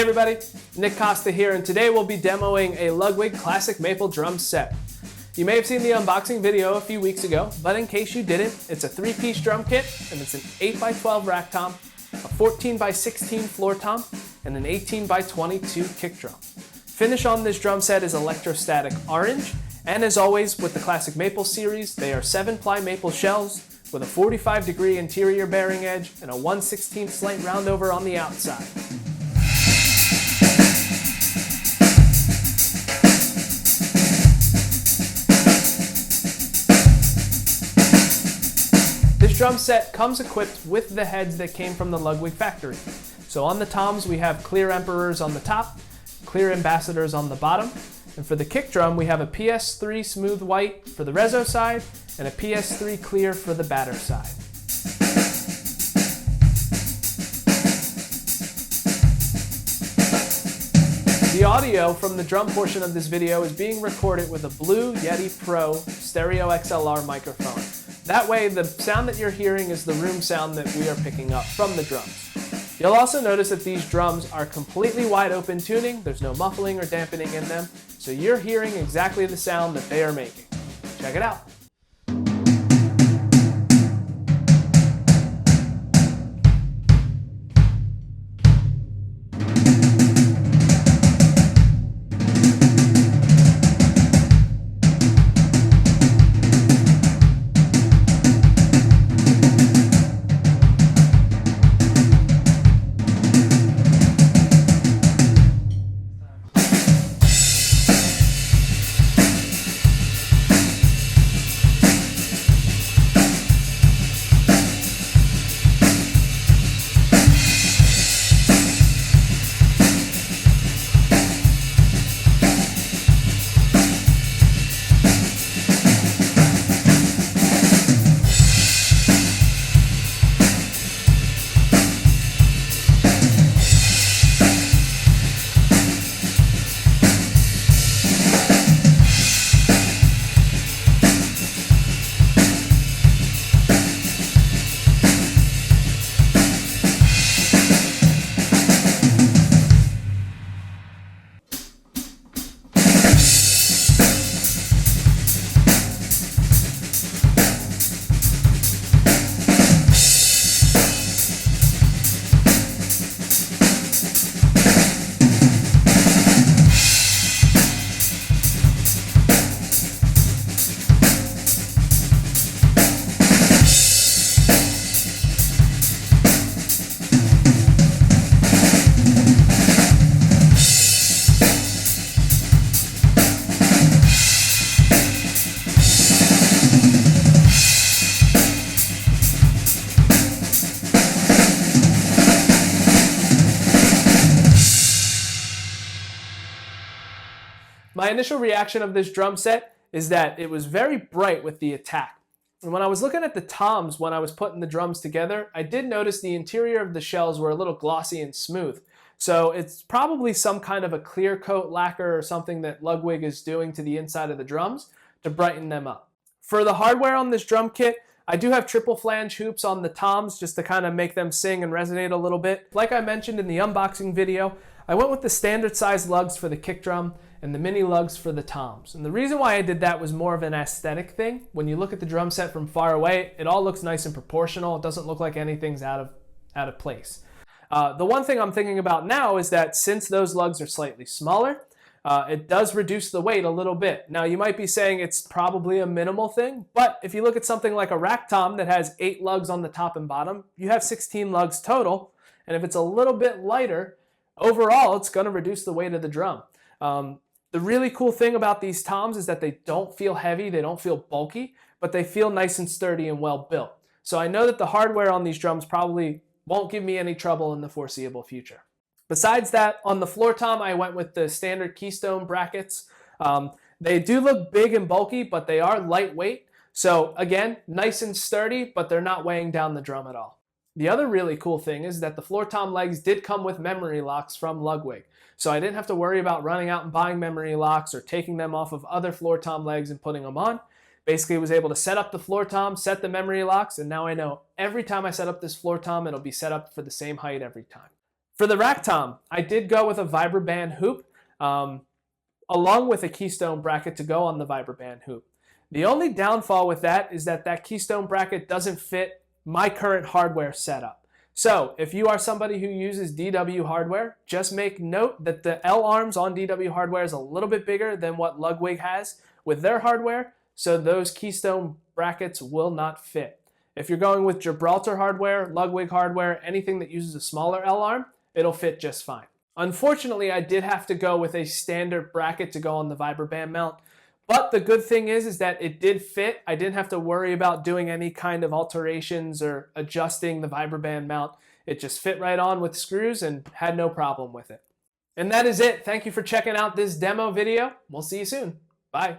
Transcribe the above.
everybody, Nick Costa here, and today we'll be demoing a Ludwig Classic Maple drum set. You may have seen the unboxing video a few weeks ago, but in case you didn't, it's a 3-piece drum kit, and it's an 8x12 rack tom, a 14x16 floor tom, and an 18x22 kick drum. Finish on this drum set is electrostatic orange, and as always with the Classic Maple series, they are 7-ply maple shells with a 45-degree interior bearing edge and a 1/16 slight roundover on the outside. This drum set comes equipped with the heads that came from the Ludwig factory. So on the toms we have clear emperors on the top, clear ambassadors on the bottom, and for the kick drum we have a PS3 Smooth White for the reso side and a PS3 Clear for the batter side. The audio from the drum portion of this video is being recorded with a Blue Yeti Pro stereo XLR microphone. That way the sound that you're hearing is the room sound that we are picking up from the drums. You'll also notice that these drums are completely wide open tuning, there's no muffling or dampening in them, so you're hearing exactly the sound that they are making. Check it out. My initial reaction of this drum set is that it was very bright with the attack. And when I was looking at the toms when I was putting the drums together, I did notice the interior of the shells were a little glossy and smooth. So it's probably some kind of a clear coat lacquer or something that Ludwig is doing to the inside of the drums to brighten them up. For the hardware on this drum kit, I do have triple flange hoops on the toms just to kind of make them sing and resonate a little bit. Like I mentioned in the unboxing video, I went with the standard size lugs for the kick drum and the mini lugs for the toms. And the reason why I did that was more of an aesthetic thing. When you look at the drum set from far away, it all looks nice and proportional. It doesn't look like anything's out of place. The one thing I'm thinking about now is that since those lugs are slightly smaller, it does reduce the weight a little bit. Now you might be saying it's probably a minimal thing, but if you look at something like a rack tom that has 8 lugs on the top and bottom, you have 16 lugs total, and if it's a little bit lighter, overall it's going to reduce the weight of the drum. The really cool thing about these toms is that they don't feel heavy, they don't feel bulky, but they feel nice and sturdy and well built. So I know that the hardware on these drums probably won't give me any trouble in the foreseeable future. Besides that, on the floor tom, I went with the standard keystone brackets. They do look big and bulky, but they are lightweight. So again, nice and sturdy, but they're not weighing down the drum at all. The other really cool thing is that the floor tom legs did come with memory locks from Ludwig. So I didn't have to worry about running out and buying memory locks or taking them off of other floor tom legs and putting them on. Basically, I was able to set up the floor tom, set the memory locks, and now I know every time I set up this floor tom, it'll be set up for the same height every time. For the rack tom, I did go with a Vibraband hoop, along with a keystone bracket to go on the Vibraband hoop. The only downfall with that is that that keystone bracket doesn't fit my current hardware setup. So if you are somebody who uses DW hardware, just make note that the L arms on DW hardware is a little bit bigger than what Ludwig has with their hardware, so those keystone brackets will not fit. If you're going with Gibraltar hardware, Ludwig hardware, anything that uses a smaller L arm, it'll fit just fine. Unfortunately, I did have to go with a standard bracket to go on the Vibraband mount, but the good thing is that it did fit. I didn't have to worry about doing any kind of alterations or adjusting the Vibraband mount. It just fit right on with screws and had no problem with it. And that is it. Thank you for checking out this demo video. We'll see you soon. Bye.